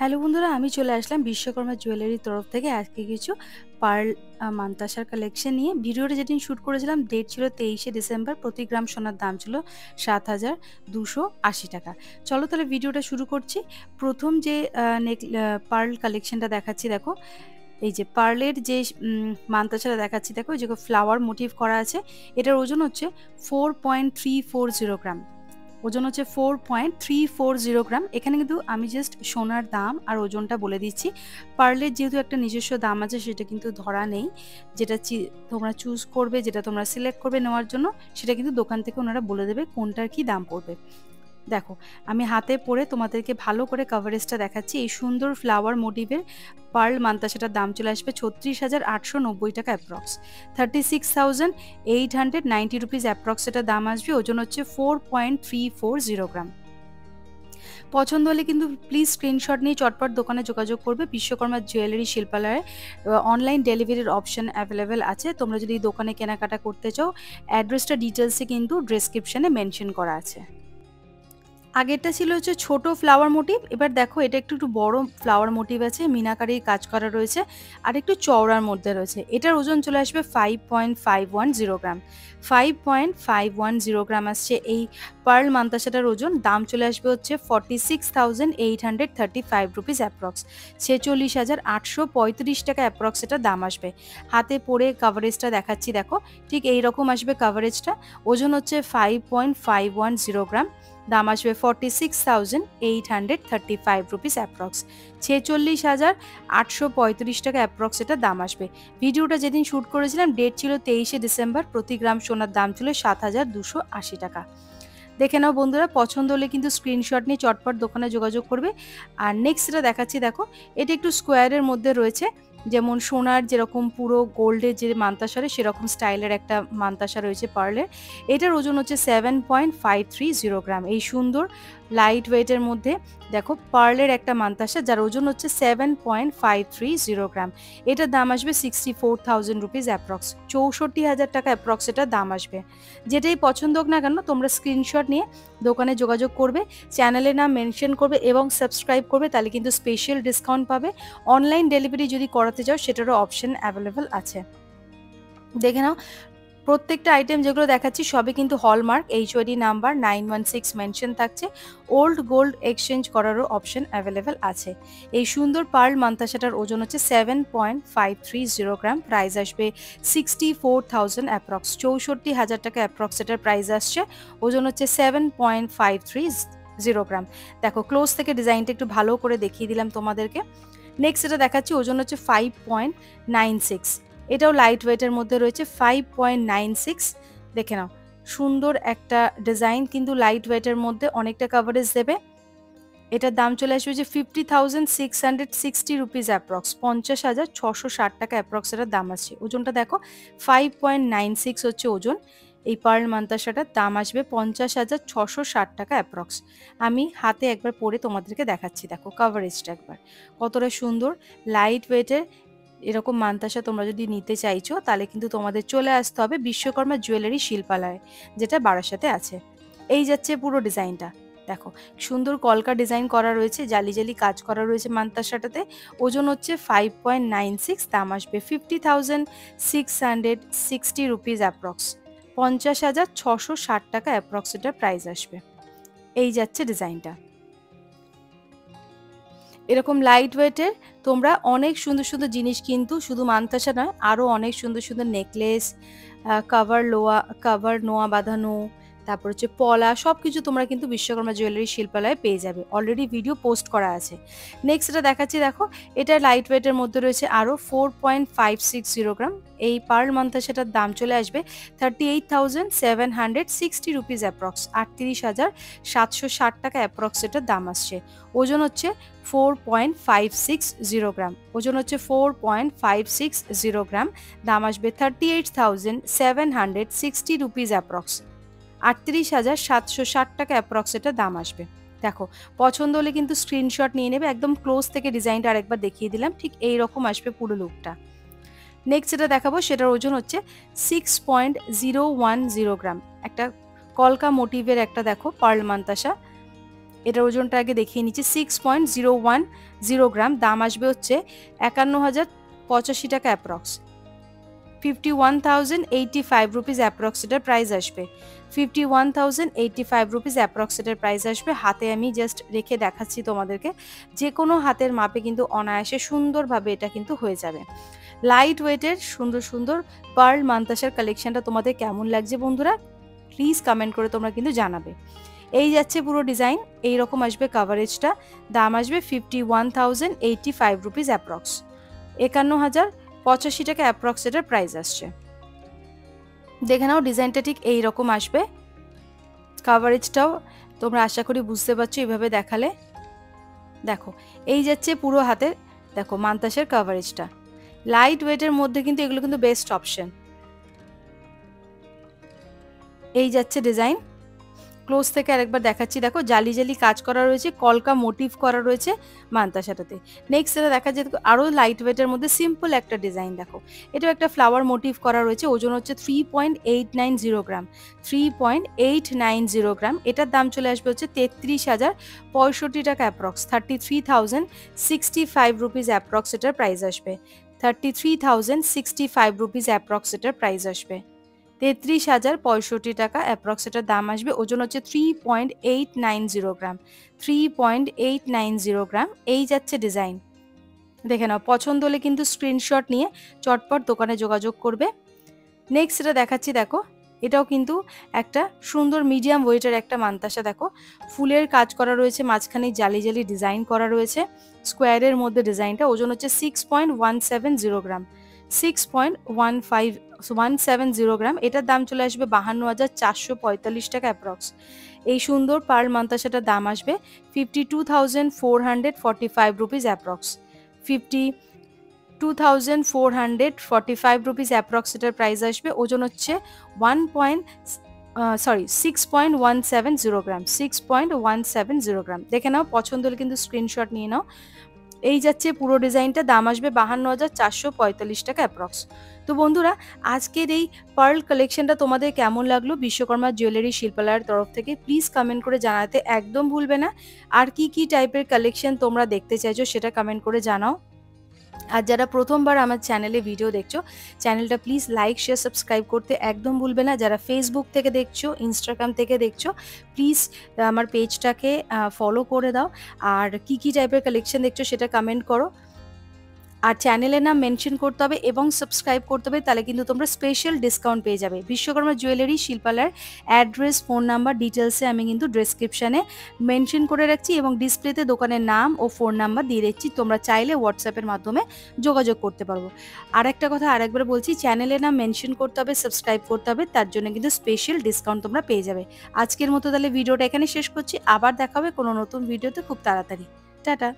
Hello বন্ধুরা, আমি চলে আসলাম বিশ্বকর্মা জুয়েলারির তরফ থেকে আজকে কিছু পার্ল মানতাসার কালেকশন নিয়ে। ভিডিওটা যেদিন শ্যুট করেছিলাম ডেট ছিল 23শে ডিসেম্বর। প্রতি গ্রাম সোনার দাম ছিল ৭,২৮০ টাকা। চলো তাহলে ভিডিওটা শুরু করছি। প্রথম যে পার্ল কালেকশনটা দেখাচ্ছি দেখো, এই যে পার্লের যে মানতাসাটা দেখাচ্ছি দেখো, যে ফ্লাওয়ার মোটিভ করা আছে। এটার ওজন হচ্ছে 4.340 গ্রাম। ওজন হচ্ছে 4.340 গ্রাম। এখানে কিন্তু আমি জাস্ট সোনার দাম আর ওজনটা বলে দিচ্ছি। পার্লের যেহেতু একটা নিজস্ব দাম আছে সেটা কিন্তু ধরা নেই। যেটা তোমরা চুজ করবে, যেটা তোমরা সিলেক্ট করবে নেওয়ার জন্য, সেটা কিন্তু দোকান থেকে ওনারা বলে দেবে কোনটার কি দাম পড়বে। দেখো, আমি হাতে পরে তোমাদেরকে ভালো করে কভারেজটা দেখাচ্ছি। এই সুন্দর ফ্লাওয়ার মোটিভের পার্ল মানতাসাটার দাম চলে আসবে ৩৬,৮৯০ টাকা অ্যাপ্রক্স। 36,890 রুপিস অ্যাপ্রক্স এটা দাম আসবে। ওজন হচ্ছে 4.340 গ্রাম। পছন্দ হলে কিন্তু প্লিজ স্ক্রিনশট নিয়ে চটপট দোকানে যোগাযোগ করবে। বিশ্বকর্মা জুয়েলারি শিল্পালয়ে অনলাইন ডেলিভারির অপশন অ্যাভেলেবেল আছে। তোমরা যদি দোকানে কেনাকাটা করতে চাও, অ্যাড্রেসটা ডিটেলসে কিন্তু ডেসক্রিপশনে মেনশন করা আছে। আগেরটা ছিল হচ্ছে ছোট ফ্লাওয়ার মোটিভ, এবার দেখো এটা একটু বড় ফ্লাওয়ার মোটিভ আছে, মিনাকারির কাজ করা রয়েছে আর একটু চওড়ার মধ্যে রয়েছে। এটার ওজন চলে আসবে 5.510 গ্রাম। 5.510 গ্রাম আসছে এই পার্ল মানতাসাটার ওজন। দাম চলে আসবে হচ্ছে 46,835 রুপিস অ্যাপ্রক্স। 46,835 টাকা অ্যাপ্রক্স এটা দাম আসবে। হাতে পরে কাভারেজটা দেখাচ্ছি দেখো, ঠিক এইরকম আসবে কাভারেজটা। ওজন হচ্ছে 5.510 গ্রাম। দাম আসবে 46,835 রুপিস অ্যাপ্রক্স। 46,835 টাকা অ্যাপ্রক্স এটা দাম আসবে। ভিডিওটা যেদিন শ্যুট করেছিলাম ডেট ছিল 23শে ডিসেম্বর। প্রতি গ্রাম সোনার দাম ছিল 7,280 টাকা। দেখে নাও বন্ধুরা, পছন্দ হলে কিন্তু স্ক্রিনশট নিয়ে চটপট দোকানে যোগাযোগ করবে। আর নেক্সট এটা দেখাচ্ছি দেখো, এটা একটু স্কোয়ারের মধ্যে রয়েছে, যেমন সোনার যেরকম পুরো গোল্ডের যে মানতাসারে সেরকম স্টাইলের একটা মানতাসা রয়েছে পার্লের। এটার ওজন হচ্ছে 7.530 গ্রাম। এই সুন্দর লাইট ওয়েটের মধ্যে দেখো পার্লের একটা মানতাসা যার ওজন হচ্ছে 7.530 গ্রাম। এটার দাম আসবে 64,000 রুপিস অ্যাপ্রক্স। 64,000 টাকা অ্যাপ্রক্স এটার দাম আসবে। যেটাই পছন্দ হোক না কেন তোমরা স্ক্রিনশট নিয়ে দোকানে যোগাযোগ করবে, চ্যানেলের নাম মেনশন করবে এবং সাবস্ক্রাইব করবে, তাহলে কিন্তু স্পেশাল ডিসকাউন্ট পাবে। অনলাইন ডেলিভারি যদি করাতে চাও সেটারও অপশন অ্যাভেলেবেল আছে। দেখে নাও, প্রত্যেকটা আইটেম যেগুলো দেখাচ্ছি সবই কিন্তু হলমার্ক, HOD নাম্বার 916 মেনশন থাকছে। ওল্ড গোল্ড এক্সচেঞ্জ করারও অপশন অ্যাভেলেবেল আছে। এই সুন্দর পার্ল মানতাসাটার ওজন হচ্ছে 7.530 গ্রাম। প্রাইস আসবে 64,000 অ্যাপ্রক্স। 64,000 টাকা অ্যাপ্রক্স এটার প্রাইস আসছে। ওজন হচ্ছে 7.530 গ্রাম। দেখো ক্লোজ থেকে ডিজাইনটা একটু ভালো করে দেখিয়ে দিলাম তোমাদেরকে। নেক্সট এটা দেখাচ্ছি, ওজন হচ্ছে 5.96। এটাও লাইট ওয়েটের মধ্যে রয়েছে। 5.96। দেখে নাও, সুন্দর একটা ডিজাইন, কিন্তু লাইট ওয়েটের মধ্যে অনেকটা কভারেজ দেবে। এটার দাম চলে আসবে যে 50,660 রুপিস অ্যাপ্রক্স। 50,660 টাকা অ্যাপ্রক্স এটার দাম আছে। ওজনটা দেখো 5.96 হচ্ছে ওজন। এই পার্ল মানতাসাটার দাম আসবে 50,660 টাকা অ্যাপ্রক্স। আমি হাতে একবার পরে তোমাদেরকে দেখাচ্ছি, দেখো কাভারেজটা একবার কতটা সুন্দর লাইট ওয়েটের। এরকম মানতাসা তোমরা যদি নিতে চাইছো তাহলে কিন্তু তোমাদের চলে আসতে হবে বিশ্বকর্মা জুয়েলারি শিল্পালয়, যেটা বারাসাতে আছে। এই যাচ্ছে পুরো ডিজাইনটা। দেখো সুন্দর কলকা ডিজাইন করা রয়েছে, জালি জালি কাজ করা রয়েছে মানতাসাটাতে। ওজন হচ্ছে 5.96। দাম আসবে 50,660 রুপিস অ্যাপ্রক্স। 50,660 টাকা অ্যাপ্রক্স এটার প্রাইস আসবে। এই যাচ্ছে ডিজাইনটা। এরকম লাইট ওয়েটের তোমরা অনেক সুন্দর সুন্দর জিনিস, কিন্তু শুধু মানতাসা নয়, আরও অনেক সুন্দর সুন্দর নেকলেস, কাভার নোয়া বাঁধানো, তারপর হচ্ছে পলা, সব কিছু তোমরা কিন্তু বিশ্বকর্মা জুয়েলারি শিল্পালয়ে পেয়ে যাবে। অলরেডি ভিডিও পোস্ট করা আছে। নেক্সট এটা দেখাচ্ছি দেখো, এটা লাইট ওয়েটের মধ্যে রয়েছে আরও 4.560 গ্রাম। এই পার্ল মানতাসাটার দাম চলে আসবে 38,760 রুপিস অ্যাপ্রক্স। 38,760 টাকা অ্যাপ্রক্স এটার দাম আসছে। ওজন হচ্ছে 4.560 গ্রাম। ওজন হচ্ছে 4.560 গ্রাম। দাম আসবে 38,760 রুপিস অ্যাপ্রক্স। 38,760 টাকা অ্যাপ্রক্স এটা দাম আসবে। দেখো পছন্দ হলে কিন্তু স্ক্রিনশট নিয়ে নেবে। একদম ক্লোজ থেকে ডিজাইনটা আরেকবার দেখিয়ে দিলাম, ঠিক এই রকম আসবে পুরো লুকটা। নেক্সট যেটা দেখাবো সেটার ওজন হচ্ছে 6.010 গ্রাম। একটা কলকা মোটিভের একটা দেখো পার্ল মানতাসা। এটার ওজনটা আগে দেখিয়ে নিচ্ছি, 6.010 গ্রাম, দাম আসবে হচ্ছে 51,085 টাকা অ্যাপ্রক্স, 51,085 রুপিস অ্যাপ্রক্স এটার প্রাইস আসবে, 51,085 রুপিস অ্যাপ্রক্স এটার প্রাইস আসবে। হাতে আমি জাস্ট রেখে দেখাচ্ছি তোমাদেরকে, যে কোনো হাতের মাপে কিন্তু অনায়াসে সুন্দরভাবে এটা কিন্তু হয়ে যাবে। লাইট ওয়েটের সুন্দর সুন্দর পার্ল মান্তাসার কালেকশনটা তোমাদের কেমন লাগছে বন্ধুরা, প্লিজ কমেন্ট করে তোমরা কিন্তু জানাবে। এই যাচ্ছে পুরো ডিজাইন, এইরকম আসবে কাভারেজটা, দাম আসবে 51,085 রুপিস অ্যাপ্রক্স, 51,085 টাকা অ্যাপ্রক্স এটার প্রাইস আসছে। দেখে নাও ডিজাইনটা ঠিক এইরকম আসবে, কাভারেজটাও তোমরা আশা করি বুঝতে পারছো এইভাবে দেখালে। দেখো এই যাচ্ছে পুরো হাতের, দেখো মান্তাসের কাভারেজটা, লাইট ওয়েটের মধ্যে কিন্তু এগুলো কিন্তু বেস্ট অপশন। এই যাচ্ছে ডিজাইন, ক্লোজ থেকে আরেকবার দেখাচ্ছি, দেখো জালি জালি কাজ করা রয়েছে, কলকা মোটিভ করা রয়েছে মান্তাসাটাতে। নেক্সট এটা দেখা যায় আরও লাইট ওয়েটের মধ্যে সিম্পল একটা ডিজাইন, দেখো এটাও একটা ফ্লাওয়ার মোটিভ করা রয়েছে, ওজন হচ্ছে 3.890 গ্রাম, 3.890 গ্রাম। এটার দাম চলে আসবে হচ্ছে 33,065 টাকা অ্যাপ্রক্স, 33,065 রুপিস অ্যাপ্রক্স এটার প্রাইস আসবে, 33,065 রুপিস অ্যাপ্রক্স এটার প্রাইস আসবে, 33,065 টাকা অ্যাপ্রক্স এটার দাম আসবে। ওজন হচ্ছে 3.890 গ্রাম, 3.890 গ্রাম। এই যাচ্ছে ডিজাইন, দেখে নাও, পছন্দ হলে কিন্তু স্ক্রিনশট নিয়ে চটপট দোকানে যোগাযোগ করবে। নেক্সট এটা দেখাচ্ছি, দেখো এটাও কিন্তু একটা সুন্দর মিডিয়াম ওয়েটের একটা মান্তাসা, দেখো ফুলের কাজ করা রয়েছে, মাঝখানে জালি জালি ডিজাইন করা রয়েছে, স্কোয়ারের মধ্যে ডিজাইনটা, ওজন হচ্ছে 6.170 গ্রাম, 6.170 গ্রাম। এটার দাম চলে আসবে 52,445 টাকা অ্যাপ্রক্স। এই সুন্দর পার্ল মান্তাসাটার দাম আসবে 52,445 রুপিস অ্যাপ্রক্স, 52,445 রুপিস অ্যাপ্রক্স এটার প্রাইস আসবে। ওজন হচ্ছে 6.170 গ্রাম, 6.170 গ্রাম। দেখে নাও, পছন্দ হলে কিন্তু স্ক্রিনশট নিয়ে নাও। এই যাচ্ছে পুরো ডিজাইনটা, দাম আসবে 52,445 টাকা অ্যাপ্রক্স। তো বন্ধুরা, আজকের এই পার্ল কালেকশনটা তোমাদের কেমন লাগলো বিশ্বকর্মা জুয়েলারি শিল্পালয়ের তরফ থেকে প্লিজ কমেন্ট করে জানাতে একদম ভুলবে না। আর কি কি টাইপের কালেকশন তোমরা দেখতে চাইছো সেটা কমেন্ট করে জানাও। আর যারা প্রথমবার আমার চ্যানেলে ভিডিও দেখছো, চ্যানেলটা প্লিজ লাইক শেয়ার সাবস্ক্রাইব করতে একদম ভুলবে না। যারা ফেসবুক থেকে দেখছো, ইনস্টাগ্রাম থেকে দেখছো, প্লিজ আমার পেজটাকে ফলো করে দাও। আর কি কি টাইপের কালেকশন দেখছো সেটা কমেন্ট করো। আর চ্যানেলের নাম মেনশন করতে হবে এবং সাবস্ক্রাইব করতে হবে, তাহলে কিন্তু তোমরা স্পেশাল ডিসকাউন্ট পেয়ে যাবে। বিশ্বকর্মা জুয়েলারি শিল্পালয়ের অ্যাড্রেস, ফোন নাম্বার, ডিটেলসে আমি কিন্তু ডেসক্রিপশানে মেনশন করে রাখছি এবং ডিসপ্লেতে দোকানের নাম ও ফোন নাম্বার দিয়ে দিচ্ছি, তোমরা চাইলে হোয়াটসঅ্যাপের মাধ্যমে যোগাযোগ করতে পারবো। আর একটা কথা আরেকবার বলছি, চ্যানেলের নাম মেনশন করতে হবে, সাবস্ক্রাইব করতে হবে, তার জন্য কিন্তু স্পেশাল ডিসকাউন্ট তোমরা পেয়ে যাবে। আজকের মতো তাহলে ভিডিওটা এখানে শেষ করছি, আবার দেখা হবে কোনো নতুন ভিডিওতে খুব তাড়াতাড়ি। টাটা।